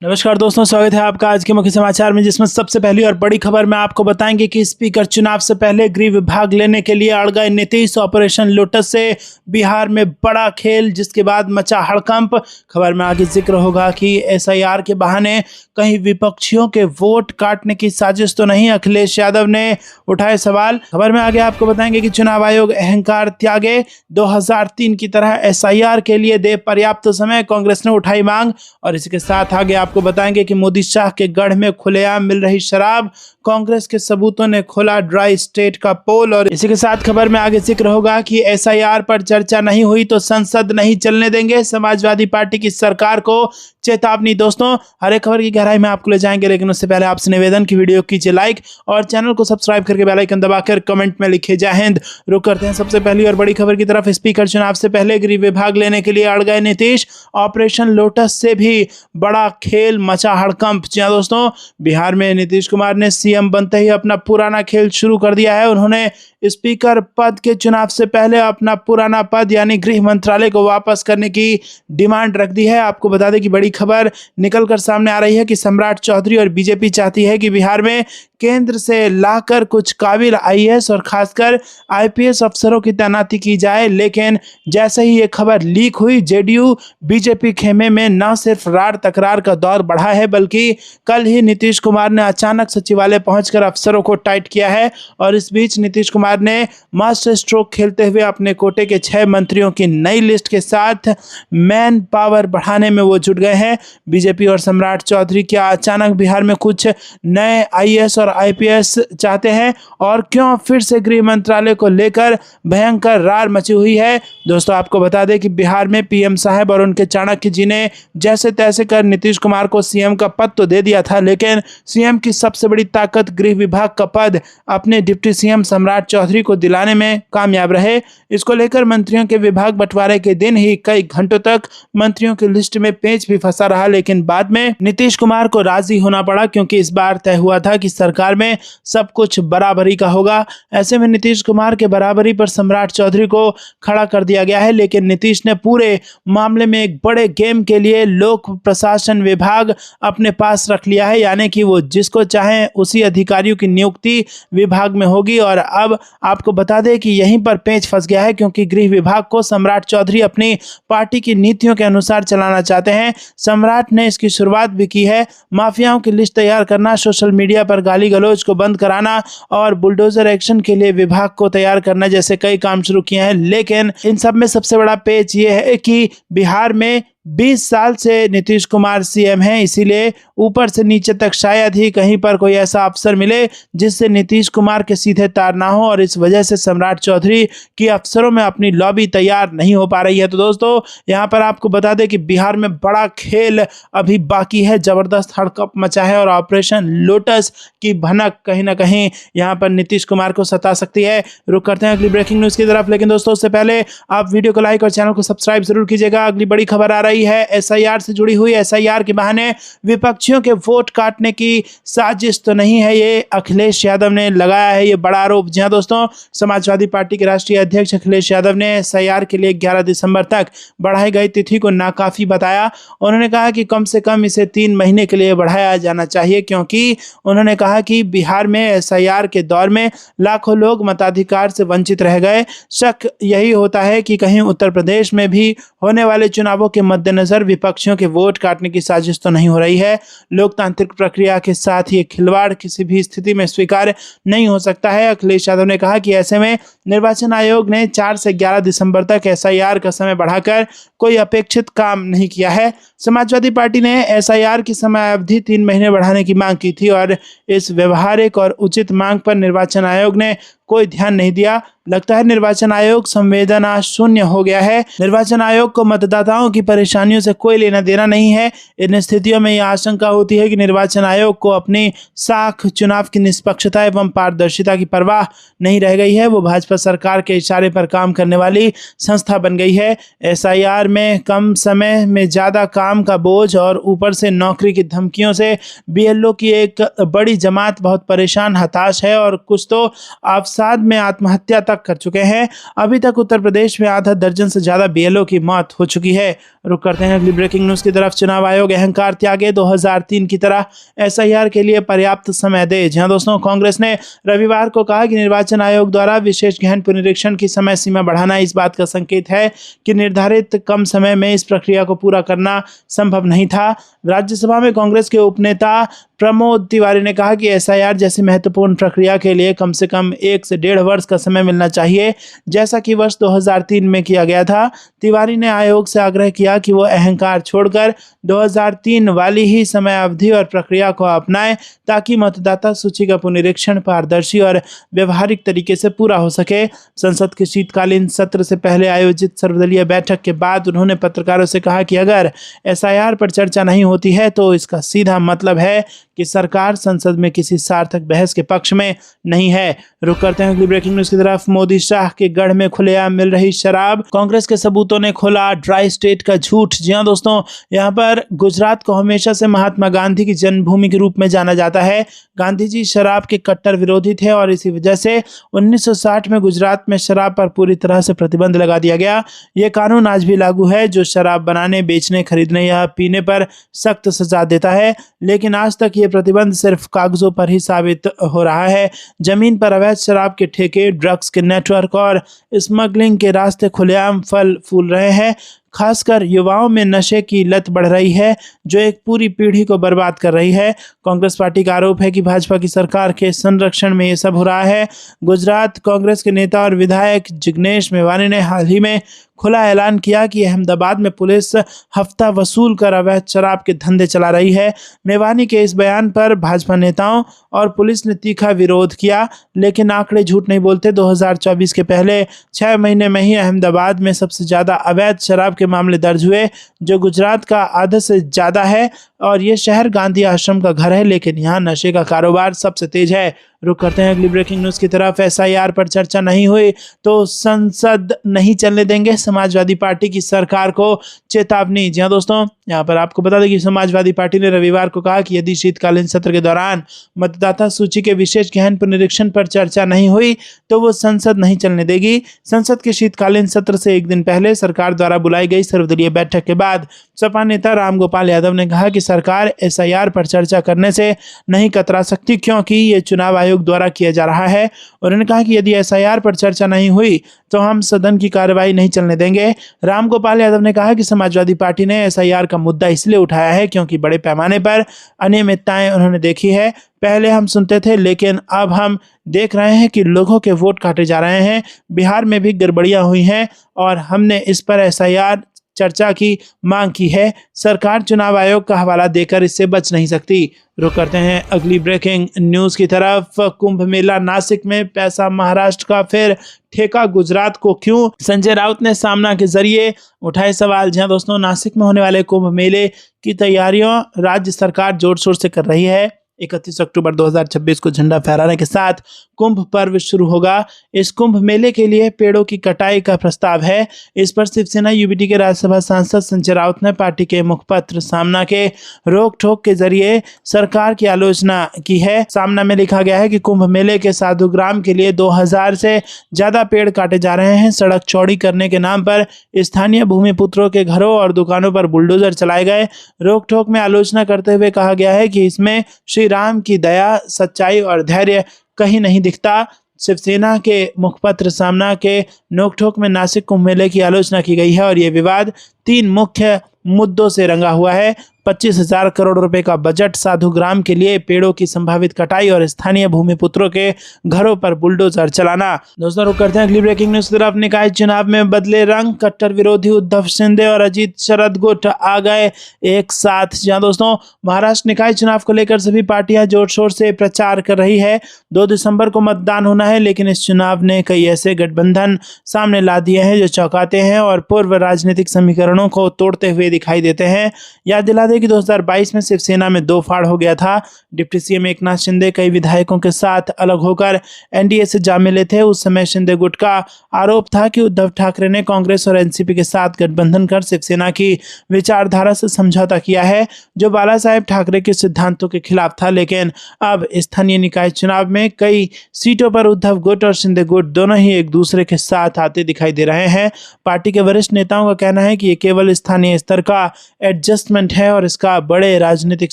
नमस्कार दोस्तों, स्वागत है आपका आज के मुख्य समाचार में, जिसमें सबसे पहली और बड़ी खबर में आपको बताएंगे कि स्पीकर चुनाव से पहले गृह विभाग लेने के लिए अड़ गए नीतीश। ऑपरेशन लोटस से बिहार में बड़ा खेल, जिसके बाद मचा हड़कंप। खबर में आगे जिक्र होगा कि एसआईआर के बहाने कहीं विपक्षियों के वोट काटने की साजिश तो नहीं, अखिलेश यादव ने उठाए सवाल। खबर में आगे आपको बताएंगे कि चुनाव आयोग अहंकार त्यागे, 2003 की तरह एसआईआर के लिए दे पर्याप्त समय, कांग्रेस ने उठाई मांग। और इसी के साथ आगे आपको बताएंगे कि मोदी शाह के गढ़ में खुलेआम मिल रही शराब, कांग्रेस के सबूतों ने खोला ड्राई स्टेट का पोल। और इसी के साथ खबर में आगे जिक्र होगा कि एसआईआर पर चर्चा नहीं हुई तो संसद नहीं चलने देंगे, समाजवादी पार्टी की सरकार को चेतावनी। दोस्तों, हर एक खबर की गहराई में आपको ले जाएंगे, लेकिन उससे पहले आपसे निवेदन की वीडियो कीजिए लाइक और चैनल को सब्सक्राइब करके बेल आइकन दबाकर कमेंट में लिखिए जय हिंद। रुक करते हैं सबसे पहली और बड़ी खबर की तरफ। स्पीकर चुनाव से पहले गृह विभाग लेने के लिए अड़ गए नीतीश। ऑपरेशन लोटस से भी बड़ा खेल, मचा हड़कंप। जी हां दोस्तों, बिहार में नीतीश कुमार ने सीएम बनते ही अपना पुराना खेल शुरू कर दिया है। उन्होंने स्पीकर पद के चुनाव से पहले अपना पुराना पद यानी गृह मंत्रालय को वापस करने की डिमांड रख दी है। आपको बता दें कि बड़ी खबर निकलकर सामने आ रही है कि सम्राट चौधरी और बीजेपी चाहती है कि बिहार में केंद्र से लाकर कुछ काबिल आईएएस और खासकर आईपीएस अफसरों की तैनाती की जाए। लेकिन जैसे ही ये खबर लीक हुई, जेडीयू बीजेपी खेमे में न सिर्फ रार तकरार का दौर बढ़ा है, बल्कि कल ही नीतीश कुमार ने अचानक सचिवालय पहुंचकर अफसरों को टाइट किया है। और इस बीच नीतीश कुमार ने मास्टर स्ट्रोक खेलते हुए अपने कोटे के 6 मंत्रियों की नई लिस्ट के साथ मैन पावर बढ़ाने में वो जुट गए हैं। बीजेपी और सम्राट चौधरी क्या अचानक बिहार में कुछ नए आईएएस और आईपीएस चाहते हैं, और क्यों फिर से गृह मंत्रालय को लेकर भयंकर रार मची हुई है? दोस्तों, आपको बता दें कि बिहार में पीएम साहब और उनके चाणक्य जी ने जैसे तैसे कर नीतीश कुमार को सीएम का पद तो दे दिया था, लेकिन सीएम की सबसे बड़ी ताकत गृह विभाग का पद अपने डिप्टी सीएम सम्राट चौधरी को दिलाने में कामयाब रहे। इसको लेकर मंत्रियों के विभाग बंटवारे के दिन ही कई घंटों तक मंत्रियों की लिस्ट में पेंच भी फंसा रहा, लेकिन बाद में नीतीश कुमार को राजी होना पड़ा, क्योंकि इस बार तय हुआ था कि सरकार में सब कुछ बराबरी का होगा। ऐसे में नीतीश कुमार के बराबरी पर सम्राट चौधरी को खड़ा कर दिया गया है। लेकिन नीतीश ने पूरे मामले में एक बड़े गेम के लिए लोक प्रशासन विभाग अपने पास रख लिया है, यानी कि वो जिसको चाहे उसी अधिकारियों की नियुक्ति विभाग में होगी। और अब आपको बता दें कि यहीं पर पेंच फंस गया है, क्योंकि गृह विभाग को सम्राट चौधरी अपनी पार्टी की नीतियों के अनुसार चलाना चाहते हैं। सम्राट ने इसकी शुरुआत भी की है। माफियाओं की लिस्ट तैयार करना, सोशल मीडिया पर गाली गलौज को बंद कराना और बुलडोजर एक्शन के लिए विभाग को तैयार करना जैसे कई काम शुरू किए हैं। लेकिन इन सब में सबसे बड़ा पेच ये है कि बिहार में 20 साल से नीतीश कुमार सीएम हैं, इसीलिए ऊपर से नीचे तक शायद ही कहीं पर कोई ऐसा अफसर मिले जिससे नीतीश कुमार के सीधे तार ना हो, और इस वजह से सम्राट चौधरी की अफसरों में अपनी लॉबी तैयार नहीं हो पा रही है। तो दोस्तों, यहाँ पर आपको बता दें कि बिहार में बड़ा खेल अभी बाकी है, जबरदस्त हड़कंप मचा है और ऑपरेशन लोटस की भनक कहीं ना कहीं यहाँ पर नीतीश कुमार को सता सकती है। रुक करते हैं अगली ब्रेकिंग न्यूज की तरफ, लेकिन दोस्तों उससे पहले आप वीडियो को लाइक और चैनल को सब्सक्राइब जरूर कीजिएगा। अगली बड़ी खबर आ रही है एसआईआर से जुड़ी हुई। एसआईआर के बहाने विपक्षियों के वोट काटने की साजिश तो नहीं है, ये अखिलेश यादव ने लगाया है ये बड़ा आरोप। जी हां दोस्तों, समाजवादी पार्टी के राष्ट्रीय अध्यक्ष अखिलेश यादव ने एसआईआर के लिए 11 दिसंबर तक बढ़ाई गई तिथि को नाकाफी बताया। उन्होंने कहा कि कम से कम इसे 3 महीने के लिए बढ़ाया जाना चाहिए, क्योंकि उन्होंने कहा कि बिहार में एसआईआर के दौर में लाखों लोग मताधिकार से वंचित रह गए। शक यही होता है कि कहीं उत्तर प्रदेश में भी होने वाले चुनावों के मद्देनजर विपक्षियों के वोट काटने की साजिश तो नहीं हो रही है। लोकतांत्रिक प्रक्रिया के साथ ये खिलवाड़ किसी भी स्थिति में स्वीकार्य नहीं हो सकता है। अखिलेश यादव ने कहा कि ऐसे में निर्वाचन आयोग ने 4 से 11 दिसंबर तक एसआईआर का समय बढ़ाकर कोई अपेक्षित काम नहीं किया है। समाजवादी पार्टी ने एसआईआर की समय अवधि 3 महीने बढ़ाने की मांग की थी, और इस व्यवहारिक और उचित मांग पर निर्वाचन आयोग ने कोई ध्यान नहीं दिया। लगता है निर्वाचन आयोग संवेदना शून्य हो गया है। निर्वाचन आयोग को मतदाताओं की परेशानियों से कोई लेना देना नहीं है। इन स्थितियों में यह आशंका होती है कि निर्वाचन आयोग को अपनी साख चुनाव की निष्पक्षता एवं पारदर्शिता की परवाह नहीं रह गई है। वो भाजपा सरकार के इशारे पर काम करने वाली संस्था बन गई है। एसआईआर में कम समय में ज्यादा काम का बोझ और ऊपर से नौकरी की धमकियों से बीएलओ की एक बड़ी जमात बहुत परेशान हताश है, और कुछ तो अफसर अवसाद में आत्महत्या तक कर चुके हैं। अभी तक उत्तर प्रदेश में आधा दर्जन से ज्यादा बीएलओ की मौत हो चुकी है। रुक करते हैं अगली ब्रेकिंग न्यूज की तरफ। चुनाव आयोग अहंकार त्यागे, 2003 की तरह एसआईआर के लिए पर्याप्त समय दे। जहां दोस्तों कांग्रेस ने रविवार को कहा कि निर्वाचन आयोग द्वारा विशेष गहन पुनरीक्षण की समय सीमा बढ़ाना इस बात का संकेत है कि निर्धारित कम समय में इस प्रक्रिया को पूरा करना संभव नहीं था। राज्यसभा में कांग्रेस के उपनेता प्रमोद तिवारी ने कहा कि एसआईआर जैसी महत्वपूर्ण प्रक्रिया के लिए कम से कम 1 से 1.5 वर्ष का समय मिलना चाहिए, जैसा कि वर्ष 2003 में किया गया था। तिवारी ने आयोग से आग्रह किया कि वो अहंकार छोड़कर 2003 वाली ही समय अवधि और प्रक्रिया को अपनाए, ताकि मतदाता सूची का पुनरीक्षण पारदर्शी और व्यवहारिक तरीके से पूरा हो सके। संसद के शीतकालीन सत्र से पहले आयोजित सर्वदलीय बैठक के बाद उन्होंने पत्रकारों से कहा कि अगर एसआईआर पर चर्चा नहीं होती है तो इसका सीधा मतलब है कि सरकार संसद में किसी सार्थक बहस के पक्ष में नहीं है। रुक करते हैं अगली ब्रेकिंग न्यूज की तरफ। मोदी शाह के गढ़ में खुलेआम मिल रही शराब, कांग्रेस के सबूतों ने खोला ड्राई स्टेट का झूठ। जी हां दोस्तों, यहाँ पर गुजरात को हमेशा से महात्मा गांधी की जन्मभूमि के रूप में जाना जाता है। गांधी जी शराब के कट्टर विरोधी थे और इसी वजह से 1960 में गुजरात में शराब पर पूरी तरह से प्रतिबंध लगा दिया गया। ये कानून आज भी लागू है, जो शराब बनाने, बेचने, खरीदने या पीने पर सख्त सजा देता है। लेकिन आज तक ये प्रतिबंध सिर्फ कागजों पर ही साबित हो रहा है। जमीन पर अवैध शराब के ठेके, ड्रग्स के नेटवर्क और स्मगलिंग के रास्ते खुलेआम फल फूल रहे हैं। खासकर युवाओं में नशे की लत बढ़ रही है, जो एक पूरी पीढ़ी को बर्बाद कर रही है। कांग्रेस पार्टी का आरोप है कि भाजपा की सरकार के संरक्षण में ये सब हो रहा है। गुजरात कांग्रेस के नेता और विधायक जिग्नेश मेवानी ने हाल ही में खुला ऐलान किया कि अहमदाबाद में पुलिस हफ्ता वसूल कर अवैध शराब के धंधे चला रही है। मेवानी के इस बयान पर भाजपा नेताओं और पुलिस ने तीखा विरोध किया, लेकिन आंकड़े झूठ नहीं बोलते। 2024 के पहले 6 महीने में ही अहमदाबाद में सबसे ज्यादा अवैध शराब के मामले दर्ज हुए, जो गुजरात का आधे से ज्यादा है। और ये शहर गांधी आश्रम का घर है, लेकिन यहाँ नशे का कारोबार सबसे तेज है। रुक करते हैं अगली ब्रेकिंग न्यूज की तरफ। एसआईआर पर चर्चा नहीं हुई तो संसद नहीं चलने देंगे, समाजवादी पार्टी की सरकार को चेतावनी। जी हाँ दोस्तों, यहाँ पर आपको बता दें कि समाजवादी पार्टी ने रविवार को कहा कि यदि शीतकालीन सत्र के दौरान मतदाता सूची के विशेष गहन पुनरीक्षण पर चर्चा नहीं हुई तो वो संसद नहीं चलने देगी। संसद के शीतकालीन सत्र से एक दिन पहले सरकार द्वारा बुलाई गई सर्वदलीय बैठक के बाद सपा नेता रामगोपाल यादव ने कहा कि सरकार एसआईआर पर चर्चा करने से नहीं कतरा सकती, क्योंकि ये चुनाव आयोग द्वारा किया जा रहा है। और उन्होंने कहा कि यदि एसआईआर पर चर्चा नहीं हुई तो हम सदन की कार्रवाई नहीं चलने देंगे। रामगोपाल यादव ने कहा कि समाजवादी पार्टी ने एसआईआर का मुद्दा इसलिए उठाया है क्योंकि बड़े पैमाने पर अनियमितताएं उन्होंने देखी है। पहले हम सुनते थे, लेकिन अब हम देख रहे हैं कि लोगों के वोट काटे जा रहे हैं। बिहार में भी गड़बड़ियां हुई हैं और हमने इस पर एसआईआर चर्चा की मांग की है। सरकार चुनाव आयोग का हवाला देकर इससे बच नहीं सकती। रुक करते हैं अगली ब्रेकिंग न्यूज की तरफ। कुंभ मेला नासिक में, पैसा महाराष्ट्र का, फिर ठेका गुजरात को क्यों? संजय राउत ने सामना के जरिए उठाए सवाल। जहां दोस्तों नासिक में होने वाले कुंभ मेले की तैयारियों राज्य सरकार जोर शोर से कर रही है। 31 अक्टूबर 2026 को झंडा फहराने के साथ कुंभ पर्व शुरू होगा। इस कुंभ मेले के लिए पेड़ों की कटाई का प्रस्ताव है। इस पर शिवसेना यूबीटी के राज्यसभा सांसद संजय राउत ने पार्टी के मुखपत्र सामना के रोक ठोक के जरिए सरकार की आलोचना की है। सामना में लिखा गया है कि कुंभ मेले के साधुग्राम के लिए 2000 से ज्यादा पेड़ काटे जा रहे हैं। सड़क चौड़ी करने के नाम पर स्थानीय भूमिपुत्रों के घरों और दुकानों पर बुलडोजर चलाए गए। रोक ठोक में आलोचना करते हुए कहा गया है कि इसमें श्री राम की दया, सच्चाई और धैर्य कहीं नहीं दिखता। शिवसेना के मुखपत्र सामना के नोकझोंक में नासिक कुंभ मेले की आलोचना की गई है और ये विवाद 3 मुख्य मुद्दों से रंगा हुआ है। 25,000 करोड़ रुपए का बजट, साधुग्राम के लिए पेड़ों की संभावित कटाई और स्थानीय भूमिपुत्रों के घरों पर बुलडोजर चलाना। दोस्तों रुक करते हैं अगली ब्रेकिंग न्यूज की तरफ। निकाय चुनाव में बदले रंग, कट्टर विरोधी उद्धव शिंदे और अजीत शरद गुट आ गए एक साथ। जहां दोस्तों महाराष्ट्र निकाय चुनाव को लेकर सभी पार्टियां जोर शोर से प्रचार कर रही है। 2 दिसंबर को मतदान होना है, लेकिन इस चुनाव ने कई ऐसे गठबंधन सामने ला दिए हैं जो चौंकाते हैं और पूर्व राजनीतिक समीकरणों को तोड़ते हुए दिखाई देते हैं। याद दिला दें दें कि 2022 में शिवसेना में दो फाड़ हो गया था। डिप्टी सीएम एकनाथ शिंदे कई विधायकों के साथ अलग होकर एनडीए से जा मिले थे। उस समय शिंदे गुट का आरोप था कि उद्धव ठाकरे ने कांग्रेस और एनसीपी के साथ गठबंधन कर शिवसेना की विचारधारा से समझौता किया है, जो बाला साहेब ठाकरे के सिद्धांतों के खिलाफ था। लेकिन अब स्थानीय निकाय चुनाव में कई सीटों पर उद्धव गुट और शिंदे गुट दोनों ही एक दूसरे के साथ आते दिखाई दे रहे हैं। पार्टी के वरिष्ठ नेताओं का कहना है कि ये केवल स्थानीय स्तर का एडजस्टमेंट है और इसका बड़े राजनीतिक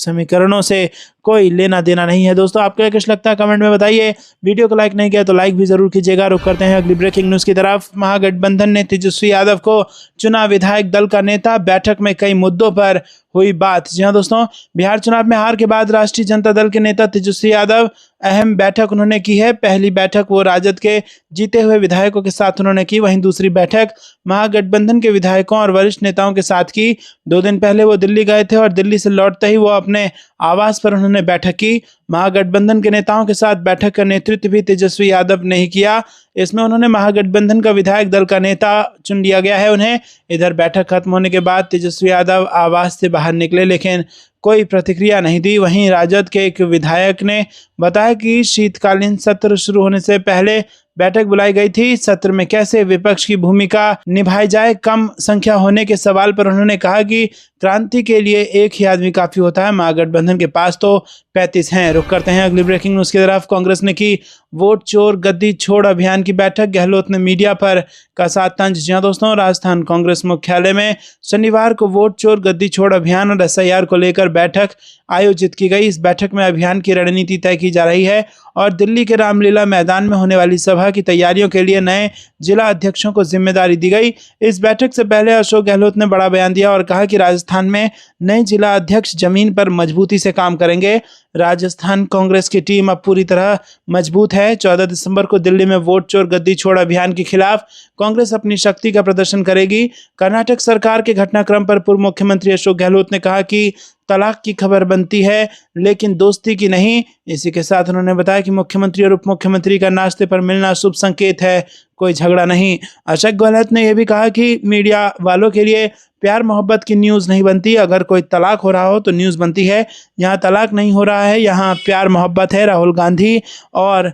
समीकरणों से कोई लेना देना नहीं है। दोस्तों, आपको क्या लगता है कमेंट में बताइए। वीडियो को लाइक नहीं किया तो लाइक भी जरूर कीजिएगा। रुक करते हैं अगली ब्रेकिंग न्यूज की तरफ। महागठबंधन ने तेजस्वी यादव को चुना विधायक दल का नेता, बैठक में कई मुद्दों पर हुई बात। जी हां दोस्तों, बिहार चुनाव में हार के बाद राष्ट्रीय जनता दल के नेता तेजस्वी यादव अहम बैठक उन्होंने की है। पहली बैठक वो राजद के जीते हुए विधायकों के साथ उन्होंने की, वहीं दूसरी बैठक महागठबंधन के विधायकों और वरिष्ठ नेताओं के साथ की। 2 दिन पहले वो दिल्ली गए थे और दिल्ली से लौटते ही वो अपने आवास पर उन्होंने बैठक की। महागठबंधन के नेताओं के साथ बैठक का नेतृत्व भी तेजस्वी यादव ने ही किया। इसमें उन्होंने महागठबंधन का विधायक दल का नेता चुन लिया गया है उन्हें। इधर बैठक खत्म होने के बाद तेजस्वी यादव आवास से बाहर निकले, लेकिन कोई प्रतिक्रिया नहीं दी। वहीं राजद के एक विधायक ने बताया कि शीतकालीन सत्र शुरू होने से पहले बैठक बुलाई गई थी। सत्र में कैसे विपक्ष की भूमिका निभाई जाए, कम संख्या होने के सवाल पर उन्होंने कहा कि क्रांति के लिए एक ही आदमी काफी होता है, महागठबंधन के पास तो 35 हैं। रुक करते हैं अगली ब्रेकिंग न्यूज की तरफ। कांग्रेस ने की वोट चोर गद्दी छोड़ अभियान की बैठक, गहलोत ने मीडिया पर कसा तंज। जी हां दोस्तों, राजस्थान कांग्रेस मुख्यालय में शनिवार को वोट चोर गद्दी छोड़ अभियान और एसआईआर को लेकर बैठक आयोजित की गई। इस बैठक में अभियान की रणनीति तय की जा रही है और दिल्ली के रामलीला मैदान में होने वाली सभा की तैयारियों के लिए नए जिला अध्यक्षों को जिम्मेदारी दी गई। इस बैठक से पहले अशोक गहलोत ने बड़ा बयान दिया और कहा कि राजस्थान में नए जिला अध्यक्ष जमीन पर मजबूती से काम करेंगे। राजस्थान कांग्रेस की टीम अब पूरी तरह मजबूत है। 14 दिसंबर को दिल्ली में वोट चोर गद्दी छोड़ अभियान के खिलाफ कांग्रेस अपनी शक्ति का प्रदर्शन करेगी। कर्नाटक सरकार के घटनाक्रम पर पूर्व मुख्यमंत्री अशोक गहलोत ने कहा कि तलाक की खबर बनती है लेकिन दोस्ती की नहीं। इसी के साथ उन्होंने बताया कि मुख्यमंत्री और उप मुख्यमंत्री का नाश्ते पर मिलना शुभ संकेत है, कोई झगड़ा नहीं। अशोक गहलोत ने यह भी कहा कि मीडिया वालों के लिए प्यार मोहब्बत की न्यूज़ नहीं बनती। अगर कोई तलाक हो रहा हो तो न्यूज़ बनती है, यहाँ तलाक नहीं हो रहा है, यहाँ प्यार मोहब्बत है। राहुल गांधी और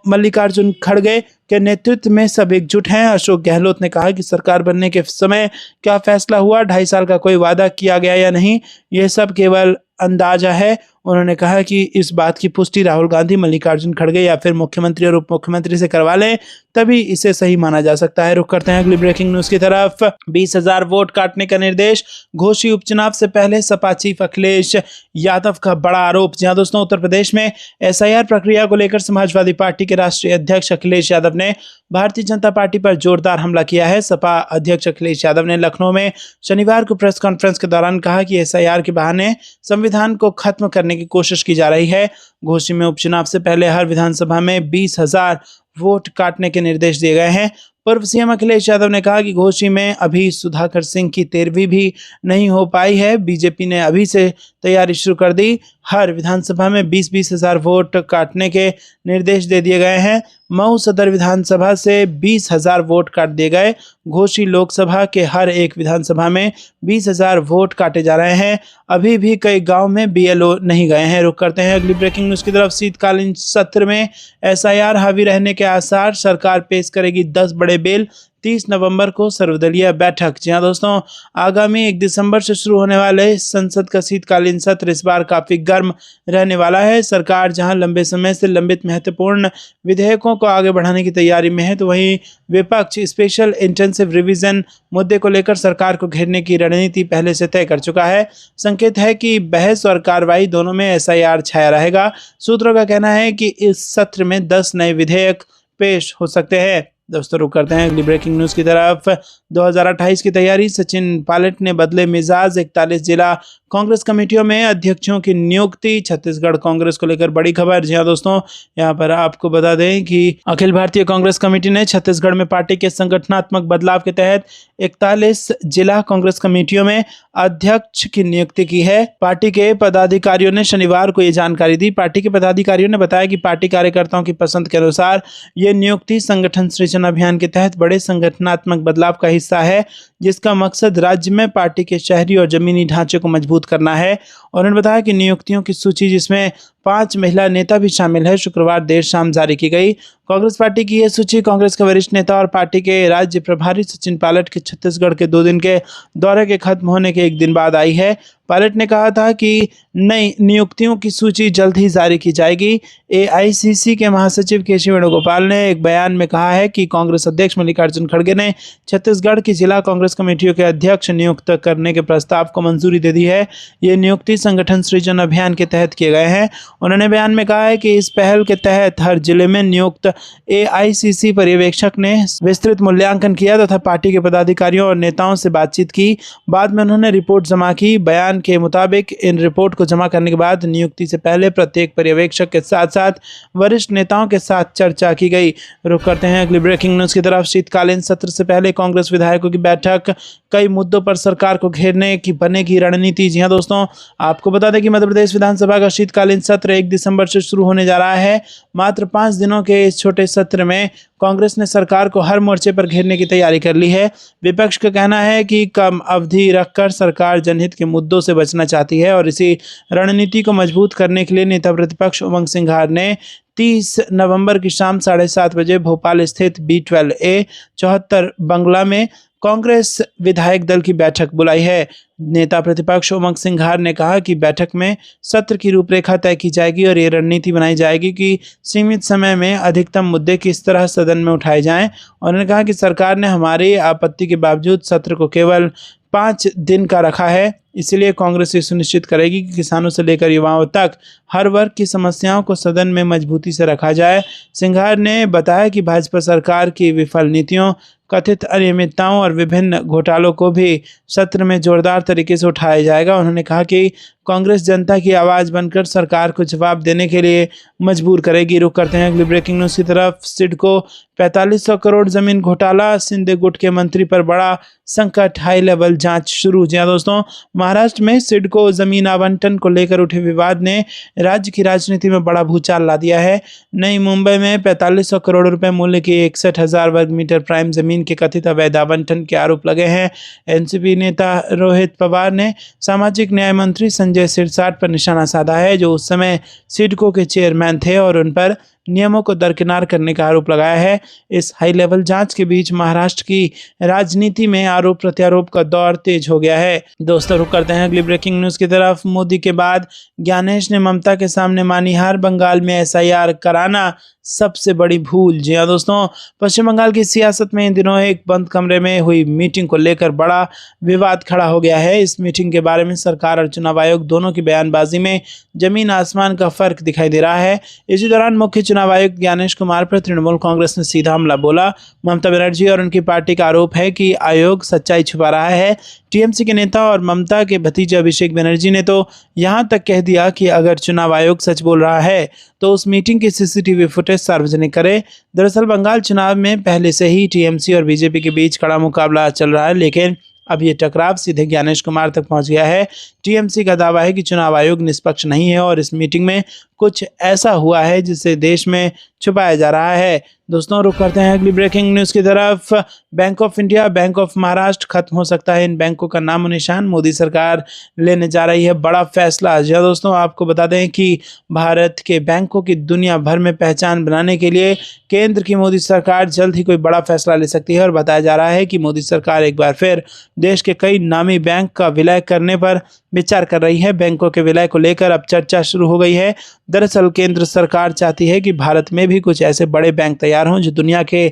मल्लिकार्जुन खड़गे के नेतृत्व में सब एकजुट हैं। अशोक गहलोत ने कहा कि सरकार बनने के समय क्या फैसला हुआ, 2.5 साल का कोई वादा किया गया या नहीं, यह सब केवल अंदाजा है। उन्होंने कहा कि इस बात की पुष्टि राहुल गांधी, मल्लिकार्जुन खड़गे या फिर मुख्यमंत्री और उप मुख्यमंत्री से करवा लें, तभी इसे सही माना जा सकता है। रुक करते हैं अगली ब्रेकिंग न्यूज की तरफ। 20,000 वोट काटने का निर्देश, घोषी उपचुनाव से पहले सपा चीफ अखिलेश यादव का बड़ा आरोप। जहां दोस्तों, उत्तर प्रदेश में एसआईआर प्रक्रिया को लेकर समाजवादी पार्टी के राष्ट्रीय अध्यक्ष अखिलेश यादव ने भारतीय जनता पार्टी पर जोरदार हमला किया है। सपा अध्यक्ष अखिलेश यादव ने लखनऊ में शनिवार को प्रेस कॉन्फ्रेंस के दौरान कहा कि एसआईआर के बहाने संविधान को खत्म करने की कोशिश की जा रही है। घोषी में उपचुनाव से पहले हर विधानसभा में 20,000 वोट काटने के निर्देश दिए गए हैं। पूर्व सीएम अखिलेश यादव ने कहा कि घोषी में अभी सुधाकर सिंह की 13वीं भी नहीं हो पाई है। बीजेपी ने अभी से तैयारी शुरू कर दी। हर विधानसभा में 20-20 हज़ार वोट काटने के निर्देश दे दिए गए हैं। मऊ सदर विधानसभा से 20,000 वोट काट दिए गए। घोषी लोकसभा के हर एक विधानसभा में 20,000 वोट काटे जा रहे हैं। अभी भी कई गांव में बीएलओ नहीं गए हैं। रुक करते हैं अगली ब्रेकिंग न्यूज की तरफ। शीतकालीन सत्र में एसआईआर हावी रहने के आसार, सरकार पेश करेगी 10 बड़े बिल। 30 नवंबर को सर्वदलीय बैठक। जी हां दोस्तों, आगामी 1 दिसंबर से शुरू होने वाले संसद का शीतकालीन सत्र इस बार काफी गर्म रहने वाला है। सरकार जहां लंबे समय से लंबित महत्वपूर्ण विधेयकों को आगे बढ़ाने की तैयारी में है, तो वहीं विपक्ष स्पेशल इंटेंसिव रिवीजन मुद्दे को लेकर सरकार को घेरने की रणनीति पहले से तय कर चुका है। संकेत है कि बहस और कार्रवाई दोनों में एसआईआर छाया रहेगा। सूत्रों का कहना है कि इस सत्र में 10 नए विधेयक पेश हो सकते हैं। दोस्तों, रुक करते हैं अगली ब्रेकिंग न्यूज की तरफ। 2028 की तैयारी, सचिन पायलट ने बदले मिजाज। 41 जिला कांग्रेस कमेटियों में अध्यक्षों की नियुक्ति। छत्तीसगढ़ कांग्रेस को लेकर बड़ी खबर। जी हां दोस्तों, यहां पर आपको बता दें कि अखिल भारतीय कांग्रेस कमेटी ने छत्तीसगढ़ में पार्टी के संगठनात्मक बदलाव के तहत 41 जिला कांग्रेस कमेटियों में अध्यक्ष की नियुक्ति की है। पार्टी के पदाधिकारियों ने शनिवार को यह जानकारी दी। पार्टी के पदाधिकारियों ने बताया कि पार्टी कार्यकर्ताओं की पसंद के अनुसार ये नियुक्ति संगठन सृजन अभियान के तहत बड़े संगठनात्मक बदलाव का हिस्सा है, जिसका मकसद राज्य में पार्टी के शहरी और जमीनी ढांचे को मजबूत मजबूत करना है। उन्होंने बताया कि नियुक्तियों की सूची, जिसमें 5 महिला नेता भी शामिल है, शुक्रवार देर शाम जारी की गई। कांग्रेस पार्टी की यह सूची कांग्रेस के वरिष्ठ नेता और पार्टी के राज्य प्रभारी सचिन पायलट के छत्तीसगढ़ के 2 दिन के दौरे के खत्म होने के 1 दिन बाद आई है। पायलट ने कहा था कि नई नियुक्तियों की सूची जल्द ही जारी की जाएगी। एआईसीसी के महासचिव केशव वेणुगोपाल ने एक बयान में कहा है कि कांग्रेस अध्यक्ष मल्लिकार्जुन खड़गे ने छत्तीसगढ़ की जिला कांग्रेस कमेटियों के अध्यक्ष नियुक्त करने के प्रस्ताव को मंजूरी दे दी है। ये नियुक्ति संगठन सृजन अभियान के तहत किए गए हैं। उन्होंने बयान में कहा है कि इस पहल के तहत हर जिले में नियुक्त एआईसीसी पर्यवेक्षक ने विस्तृत मूल्यांकन किया तथा पार्टी के पदाधिकारियों और नेताओं से बातचीत की। बाद में उन्होंने रिपोर्ट जमा की। बयान के मुताबिक इन रिपोर्ट को जमा करने के बाद नियुक्ति से पहले प्रत्येक पर्यवेक्षक के साथ साथ वरिष्ठ नेताओं के साथ चर्चा की गई। रुक करते हैं अगली ब्रेकिंग न्यूज की तरफ। शीतकालीन सत्र से पहले कांग्रेस विधायकों की बैठक, कई मुद्दों पर सरकार को घेरने की बनेगी रणनीति। जी हां दोस्तों, आपको बता दें कि मध्य प्रदेश विधानसभा का शीतकालीन सत्र 1 दिसंबर से शुरू होने जा रहा है। मात्र 5 दिनों के इस छोटे सत्र में कांग्रेस ने सरकार को हर मोर्चे पर घेरने की तैयारी कर ली है। विपक्ष का कहना है कि कम अवधि रखकर सरकार जनहित के मुद्दों से बचना चाहती है और इसी रणनीति को मजबूत करने के लिए नेता प्रतिपक्ष उमंग सिंघार ने 30 नवंबर की शाम 7:30 बजे भोपाल स्थित B12A 74 बंगला में कांग्रेस विधायक दल की बैठक बुलाई है। नेता प्रतिपक्ष उमंग सिंघार ने कहा कि बैठक में सत्र की रूपरेखा तय की जाएगी और ये रणनीति बनाई जाएगी कि सीमित समय में अधिकतम मुद्दे किस तरह सदन में उठाए जाएं। उन्होंने कहा कि सरकार ने हमारी आपत्ति के बावजूद सत्र को केवल 5 दिन का रखा है, इसलिए कांग्रेस ये सुनिश्चित करेगी कि किसानों से लेकर युवाओं तक हर वर्ग की समस्याओं को सदन में मजबूती से रखा जाए। सिंघार ने बताया कि भाजपा सरकार की विफल नीतियों, कथित अनियमितताओं और विभिन्न घोटालों को भी सत्र में जोरदार तरीके से उठाया जाएगा। उन्होंने कहा कि कांग्रेस जनता की आवाज़ बनकर सरकार को जवाब देने के लिए मजबूर करेगी। रुक करते हैं अगली ब्रेकिंग न्यूज़ की तरफ। सिडको 4500 करोड़ जमीन घोटाला, सिंधे गुट के मंत्री पर बड़ा संकट, हाई लेवल जांच शुरू। जी हां दोस्तों, महाराष्ट्र में सिडको जमीन आवंटन को लेकर उठे विवाद ने राज्य की राजनीति में बड़ा भूचाल ला दिया है। नई मुंबई में 4500 करोड़ रुपए मूल्य की 61,000 वर्ग मीटर प्राइम जमीन के कथित अवैध आवंटन के आरोप लगे हैं। एनसीपी नेता रोहित पवार ने सामाजिक न्याय मंत्री संजय सिरसाट पर निशाना साधा है, जो उस समय सिडको के चेयरमैन थे, और उन पर नियमों को दरकिनार करने का आरोप लगाया है। इस हाई लेवल जांच के बीच महाराष्ट्र की राजनीति में आरोप प्रत्यारोप का दौर तेज हो गया है। दोस्तों, रुक करते हैं अगली ब्रेकिंग न्यूज की तरफ। मोदी के बाद ज्ञानेश ने ममता के सामने मानी हार, बंगाल में एसआईआर कराना सबसे बड़ी भूल। जी हाँ दोस्तों, पश्चिम बंगाल की सियासत में इन दिनों एक बंद कमरे में हुई मीटिंग को लेकर बड़ा विवाद खड़ा हो गया है। इस मीटिंग के बारे में सरकार और चुनाव आयोग दोनों की बयानबाजी में जमीन आसमान का फर्क दिखाई दे रहा है। इसी दौरान मुख्य चुनाव आयुक्त ज्ञानेश कुमार पर तृणमूल कांग्रेस ने सीधा हमला बोला। ममता बनर्जी और उनकी पार्टी का आरोप है कि आयोग सच्चाई छुपा रहा है। टीएमसी के नेता और ममता के भतीजे अभिषेक बनर्जी ने तो यहां तक कह दिया कि अगर चुनाव आयोग सच बोल रहा है तो उस मीटिंग की सीसीटीवी फुटेज सार्वजनिक करे। दरअसल बंगाल चुनाव में पहले से ही टीएमसी और बीजेपी के बीच कड़ा मुकाबला चल रहा है, लेकिन अब ये टकराव सीधे ज्ञानेश कुमार तक पहुंच गया है। टीएमसी का दावा है कि चुनाव आयोग निष्पक्ष नहीं है और इस मीटिंग में कुछ ऐसा हुआ है जिसे देश में छुपाया जा रहा है। दोस्तों, रुक करते हैं अगली ब्रेकिंग न्यूज़ की तरफ। Bank of India, bank of Maharashtra खत्म हो सकता है इन बैंकों का नामो निशान। मोदी सरकार लेने जा रही है बड़ा फैसला। जी दोस्तों, आपको बता दें कि भारत के बैंकों की दुनिया भर में पहचान बनाने के लिए केंद्र की मोदी सरकार जल्द ही कोई बड़ा फैसला ले सकती है और बताया जा रहा है कि मोदी सरकार एक बार फिर देश के कई नामी बैंक का विलय करने पर विचार कर रही है। बैंकों के विलय को लेकर अब चर्चा शुरू हो गई है। दरअसल केंद्र सरकार चाहती है कि भारत में भी कुछ ऐसे बड़े बैंक तैयार हों जो दुनिया के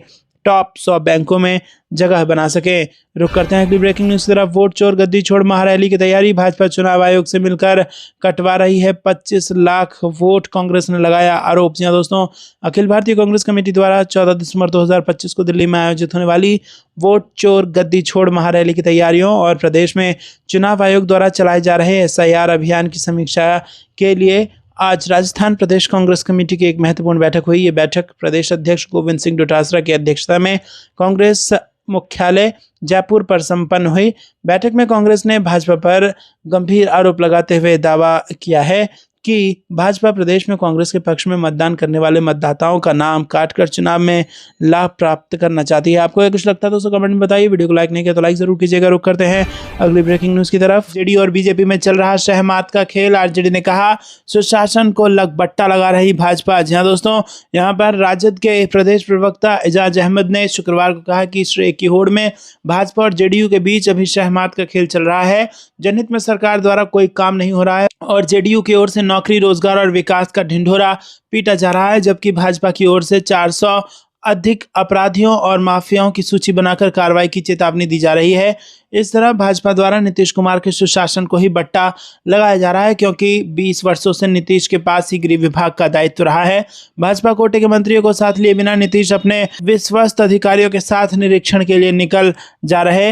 टॉप 100 बैंकों में जगह बना सके। रुक करते हैं अगली ब्रेकिंग न्यूज़ की तरफ। वोट चोर गद्दी छोड़ महारैली की तैयारी। भाजपा चुनाव आयोग से मिलकर कटवा रही है 25 लाख वोट, कांग्रेस ने लगाया आरोप। जी दोस्तों, अखिल भारतीय कांग्रेस कमेटी द्वारा 14 दिसंबर 2025 को दिल्ली में आयोजित होने वाली वोट चोर गद्दी छोड़ महारैली की तैयारियों और प्रदेश में चुनाव आयोग द्वारा चलाए जा रहे एसआईआर अभियान की समीक्षा के लिए आज राजस्थान प्रदेश कांग्रेस कमेटी की एक महत्वपूर्ण बैठक हुई। ये बैठक प्रदेश अध्यक्ष गोविंद सिंह डोटासरा की अध्यक्षता में कांग्रेस मुख्यालय जयपुर पर संपन्न हुई। बैठक में कांग्रेस ने भाजपा पर गंभीर आरोप लगाते हुए दावा किया है कि भाजपा प्रदेश में कांग्रेस के पक्ष में मतदान करने वाले मतदाताओं का नाम काटकर चुनाव में लाभ प्राप्त करना चाहती है। आपको कुछ लगता है दोस्तों कमेंट में बताइए। वीडियो को लाइक नहीं किया तो लाइक जरूर कीजिएगा। रुक करते हैं अगली ब्रेकिंग न्यूज की तरफ। जेडीयू और बीजेपी में चल रहा शहमात का खेल। आरजेडी ने कहा सुशासन को बट्टा लगा रही भाजपा। जी हाँ दोस्तों, यहाँ पर राजद के प्रदेश प्रवक्ता एजाज अहमद ने शुक्रवार को कहा कि श्रेय की होड़ में भाजपा और जेडीयू के बीच अभी शहमात का खेल चल रहा है। जनहित में सरकार द्वारा कोई काम नहीं हो रहा है और जेडीयू की ओर से नौकरी, रोजगार और विकास का ढिंढोरा पीटा जा रहा है, जबकि भाजपा की ओर से 400 अधिक अपराधियों और माफियाओं की सूची बनाकर कार्रवाई की चेतावनी दी जा रही है। इस तरह भाजपा द्वारा नीतीश कुमार के सुशासन को ही बट्टा लगाया जा रहा है, क्योंकि 20 वर्षों से नीतीश के पास ही गृह विभाग का दायित्व रहा है। भाजपा कोटे के मंत्रियों को साथ लिए बिना नीतीश अपने विश्वस्त अधिकारियों के साथ निरीक्षण के लिए निकल जा रहे